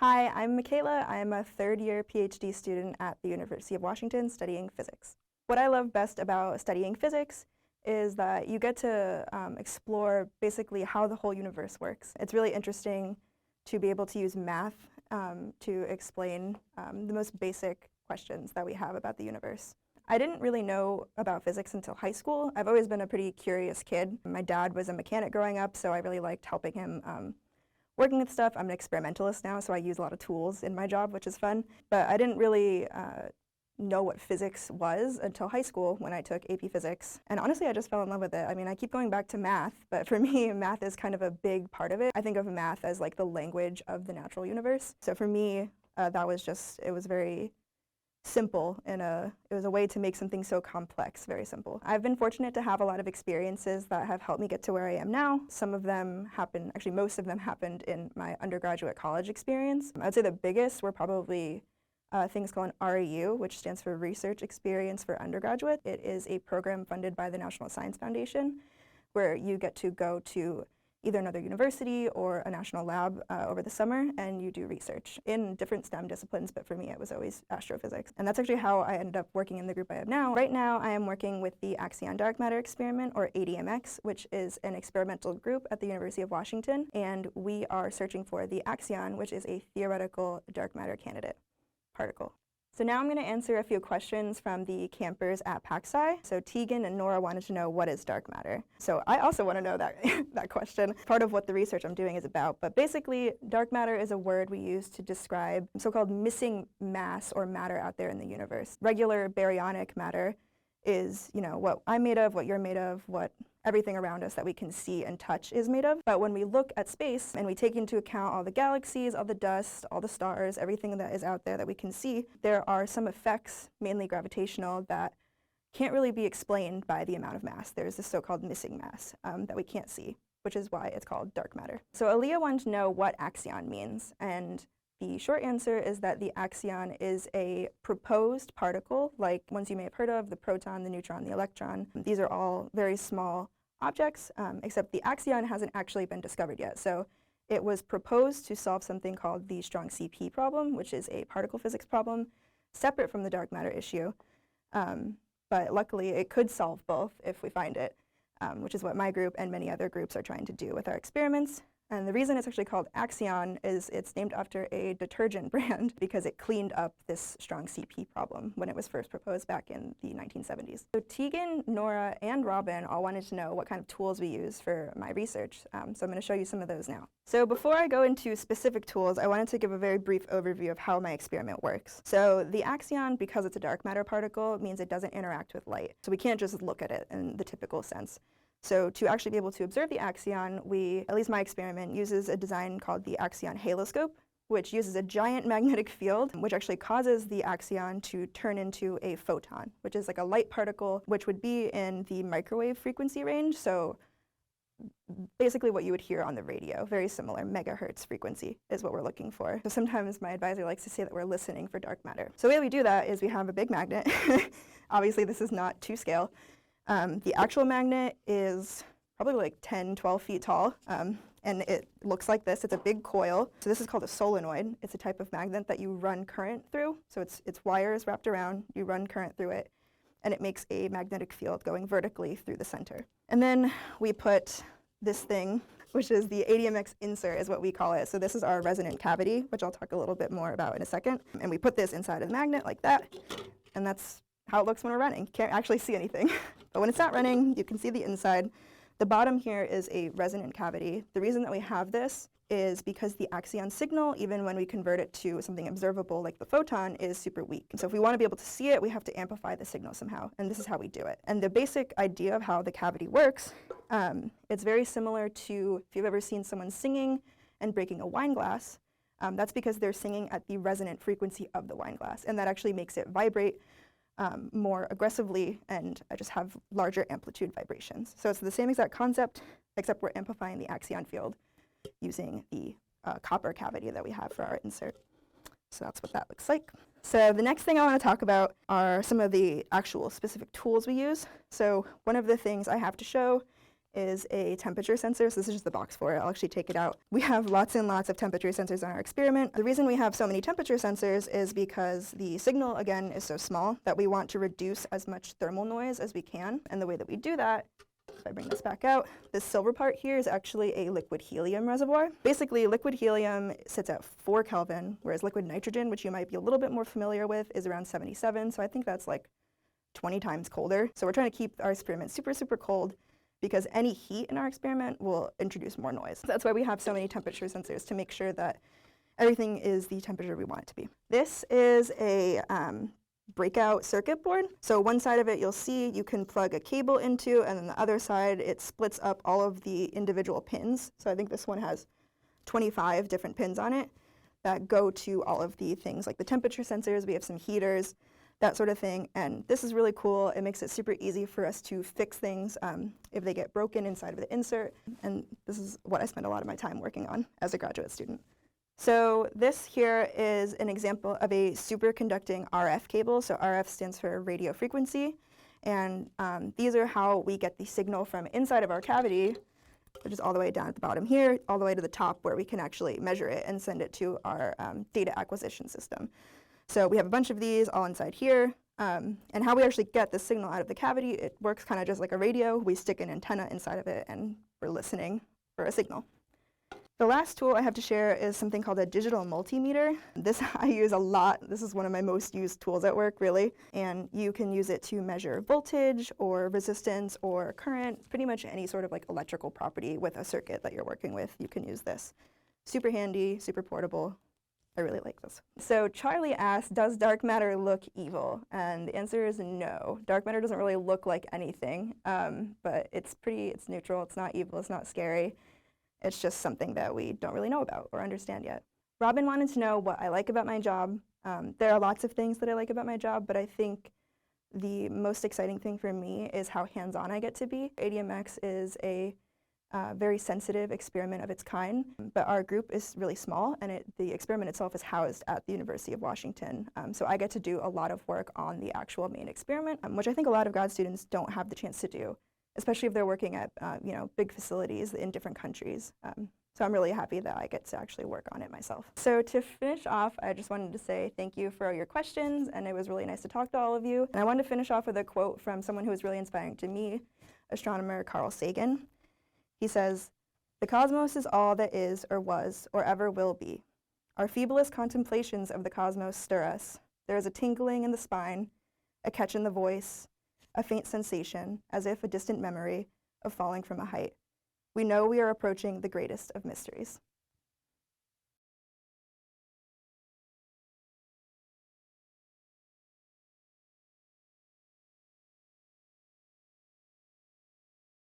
Hi, I'm Michaela. I'm a third-year PhD student at the University of Washington studying physics. What I love best about studying physics is that you get to explore basically how the whole universe works. It's really interesting to be able to use math to explain the most basic questions that we have about the universe. I didn't really know about physics until high school. I've always been a pretty curious kid. My dad was a mechanic growing up, so I really liked helping him working with stuff. I'm an experimentalist now, so I use a lot of tools in my job, which is fun. But I didn't really know what physics was until high school when I took AP Physics. And honestly, I just fell in love with it. I mean, I keep going back to math, but for me, math is kind of a big part of it. I think of math as like the language of the natural universe. So for me, that was just, it was very simple it was a way to make something so complex very simple. I've been fortunate to have a lot of experiences that have helped me get to where I am now. Some of them happened, actually most of them happened in my undergraduate college experience. I would say the biggest were probably things called an REU, which stands for Research Experience for Undergraduate. It is a program funded by the National Science Foundation where you get to go to either another university or a national lab over the summer, and you do research in different STEM disciplines, but for me it was always astrophysics. And that's actually how I ended up working in the group I have now. Right now I am working with the Axion Dark Matter Experiment, or ADMX, which is an experimental group at the University of Washington, and we are searching for the Axion, which is a theoretical dark matter candidate particle. So now I'm going to answer a few questions from the campers at PacSci. So Tegan and Nora wanted to know, what is dark matter? So I also want to know that, that question, part of what the research I'm doing is about. But basically, dark matter is a word we use to describe so-called missing mass or matter out there in the universe. Regular baryonic matter is, what I'm made of, what you're made of, what everything around us that we can see and touch is made of. But when we look at space and we take into account all the galaxies, all the dust, all the stars, everything that is out there that we can see, there are some effects, mainly gravitational, that can't really be explained by the amount of mass. There's this so-called missing mass that we can't see, which is why it's called dark matter. So Aaliyah wanted to know what axion means, and the short answer is that the axion is a proposed particle, like ones you may have heard of, the proton, the neutron, the electron. These are all very small objects, except the axion hasn't actually been discovered yet. So it was proposed to solve something called the strong CP problem, which is a particle physics problem separate from the dark matter issue. But luckily, it could solve both if we find it, which is what my group and many other groups are trying to do with our experiments. And the reason it's actually called Axion is it's named after a detergent brand because it cleaned up this strong CP problem when it was first proposed back in the 1970s. So Tegan, Nora, and Robin all wanted to know what kind of tools we use for my research. So I'm going to show you some of those now. So before I go into specific tools, I wanted to give a very brief overview of how my experiment works. So the axion, because it's a dark matter particle, means it doesn't interact with light. So we can't just look at it in the typical sense. So to actually be able to observe the axion, at least my experiment, uses a design called the Axion haloscope, which uses a giant magnetic field, which actually causes the axion to turn into a photon, which is like a light particle, which would be in the microwave frequency range. So basically what you would hear on the radio, very similar megahertz frequency is what we're looking for. So sometimes my advisor likes to say that we're listening for dark matter. So the way we do that is we have a big magnet. Obviously this is not to scale. The actual magnet is probably like 10, 12 feet tall, and it looks like this. It's a big coil. So this is called a solenoid. It's a type of magnet that you run current through. So it's wires wrapped around. You run current through it, and it makes a magnetic field going vertically through the center. And then we put this thing, which is the ADMX insert is what we call it. So this is our resonant cavity, which I'll talk a little bit more about in a second. And we put this inside of the magnet like that, and that's how it looks when we're running. Can't actually see anything. But when it's not running, you can see the inside. The bottom here is a resonant cavity. The reason that we have this is because the axion signal, even when we convert it to something observable like the photon, is super weak. So if we want to be able to see it, we have to amplify the signal somehow, and this is how we do it. And the basic idea of how the cavity works, it's very similar to if you've ever seen someone singing and breaking a wine glass. That's because they're singing at the resonant frequency of the wine glass, and that actually makes it vibrate more aggressively and just have larger amplitude vibrations. So it's the same exact concept, except we're amplifying the axion field using the copper cavity that we have for our insert. So that's what that looks like. So the next thing I want to talk about are some of the actual specific tools we use. So one of the things I have to show is a temperature sensor. So this is just the box for it. I'll actually take it out. We have lots and lots of temperature sensors in our experiment. The reason we have so many temperature sensors is because the signal, again, is so small that we want to reduce as much thermal noise as we can. And the way that we do that, if I bring this back out, this silver part here is actually a liquid helium reservoir. Basically, liquid helium sits at 4 Kelvin, whereas liquid nitrogen, which you might be a little bit more familiar with, is around 77. So I think that's like 20 times colder. So we're trying to keep our experiment super, super cold because any heat in our experiment will introduce more noise. That's why we have so many temperature sensors, to make sure that everything is the temperature we want it to be. This is a breakout circuit board. So one side of it you'll see you can plug a cable into, and then the other side it splits up all of the individual pins. So I think this one has 25 different pins on it that go to all of the things like the temperature sensors. We have some heaters, that sort of thing. And this is really cool. It makes it super easy for us to fix things if they get broken inside of the insert. And this is what I spend a lot of my time working on as a graduate student. So this here is an example of a superconducting RF cable. So RF stands for radio frequency. And these are how we get the signal from inside of our cavity, which is all the way down at the bottom here, all the way to the top where we can actually measure it and send it to our data acquisition system. So we have a bunch of these all inside here. And how we actually get the signal out of the cavity, it works kind of just like a radio. We stick an antenna inside of it, and we're listening for a signal. The last tool I have to share is something called a digital multimeter. This I use a lot. This is one of my most used tools at work, really. And you can use it to measure voltage or resistance or current, pretty much any sort of like electrical property with a circuit that you're working with. You can use this. Super handy, super portable. I really like this. So Charlie asked, does dark matter look evil? And the answer is no. Dark matter doesn't really look like anything, but it's neutral, it's not evil, it's not scary. It's just something that we don't really know about or understand yet. Robin wanted to know what I like about my job. There are lots of things that I like about my job, but I think the most exciting thing for me is how hands-on I get to be. ADMX is a very sensitive experiment of its kind, but our group is really small, and the experiment itself is housed at the University of Washington. So I get to do a lot of work on the actual main experiment, which I think a lot of grad students don't have the chance to do, especially if they're working at big facilities in different countries. So I'm really happy that I get to actually work on it myself. So to finish off, I just wanted to say thank you for all your questions, and it was really nice to talk to all of you. And I wanted to finish off with a quote from someone who was really inspiring to me, astronomer Carl Sagan. He says, "The cosmos is all that is or was or ever will be. Our feeblest contemplations of the cosmos stir us. There is a tingling in the spine, a catch in the voice, a faint sensation, as if a distant memory of falling from a height. We know we are approaching the greatest of mysteries."